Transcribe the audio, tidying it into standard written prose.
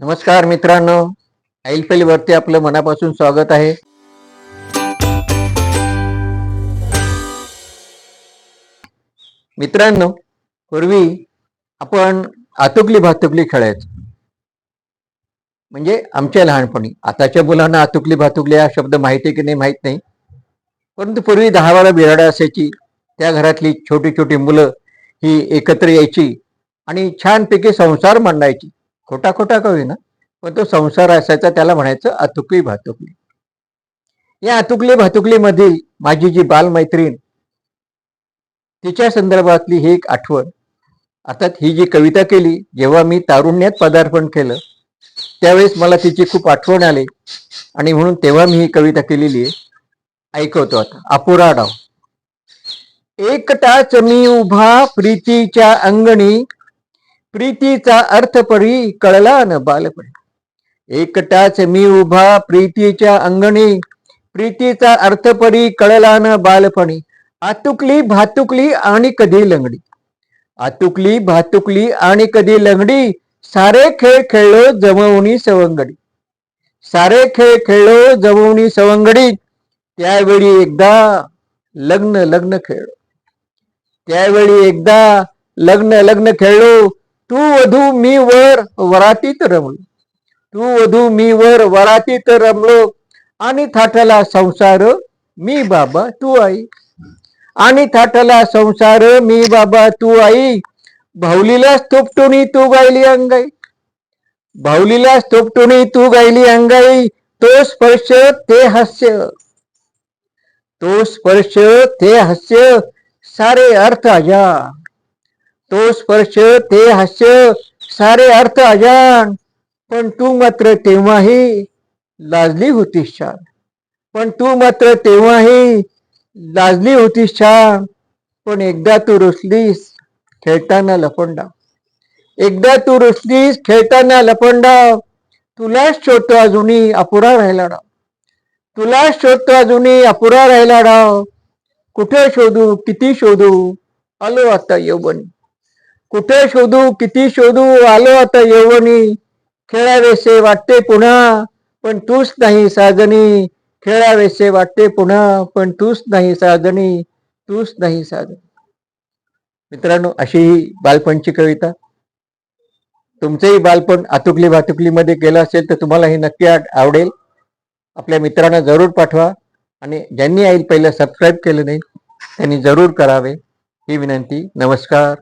नमस्कार मित्रांनो, ऐलपेल वरती आपलं मनापासून स्वागत आहे. मित्रांनो, पूर्वी आपण आतुकली भातुकली खेळायचो. म्हणजे आमच्या लहानपणी. आताच्या मुलांना आतुकली भातुकली हा शब्द माहिती की नाही माहित नाही, परंतु पूर्वी 10-12 बिराडं असायची. त्या घरातली छोटी छोटी मुलं ही एकत्र यायची आणि छानपैकी संसार मांडायची. खोटा खोटा का होईना, पण तो संसार असायचा, त्याला म्हणायचं आतुकली भातुकली. या आतुकली भातुकली मधील माझी जी बालमैत्रीण, तिच्या संदर्भातली ही एक आठवण. अर्थात ही जी कविता केली, जेव्हा मी तारुण्यात पदार्पण केलं त्यावेळेस मला तिची खूप आठवण आली आणि म्हणून तेव्हा मी ही कविता केलेली आहे. ऐकवतो आता. अपुरा डाव. एकटाच मी उभा प्रीतीच्या अंगणी, प्रीतीचा अर्थ परी कळला न बालपणी. एकटाच मी उभा प्रीतीच्या अंगणी, प्रीतीचा अर्थ परी कळला न बालपणी. आतुकली भातुकली आणि कधी लंगडी, आतुकली भातुकली आणि कधी लंगडी. सारे खेळ खेळलो जमवणी सवंगडी, सारे खेळ खेळलो जमवणी सवंगडी. त्यावेळी एकदा लग्न लग्न खेळलो, त्यावेळी एकदा लग्न लग्न खेळलो. तू वधू मी वर वरातीत रमलो, तू वधू मी वर वरातीत रमलो. आणि थाटला संसार मी बाबा तू आई, आणि थाटला संसार मी बाबा तू आई. भाऊलीला थोपटुनी तू गायली अंगाई, भाऊलीला थोपटुनी तू गायली अंगाई. तो स्पर्श ते हास्य, तो स्पर्श ते हास्य सारे अर्थ अजान, तो स्पर्श ते हास्य सारे अर्थ अजान. पण तू मात्र तेव्हाही लाजली होतीस छान, पण तू मात्र तेव्हाही लाजली होतीस छान. पण एकदा तू रुसलीस खेळताना लपंडाव, एकदा तू रुसलीस खेळताना लपंडाव. तुलाच शोधतो अजूनही अपुरा राहिला डाव, तुलाच शोधतो अजूनही अपुरा राहिला डाव. कुठे शोधू किती शोधू आलो आता यौवनी, कुठे शोधू किती शोधू आलो आता यौवनी. खेळावेसे वाटते पुन्हा पण तूच नाही साजनी, खेळावेसे वाटते पुन्हा पण तूच नाही साजनी, तूच नाही साजनी. मित्रांनो, अशी ही बालपणची कविता. तुमचंही बालपण आतुकली भातुकली मध्ये गेलं असेल तर तुम्हाला हे नक्की आवडेल. आपल्या मित्रांना जरूर पाठवा आणि ज्यांनी पहिलं सबस्क्राईब केलं नाही त्यांनी जरूर करावे ही विनंती. नमस्कार.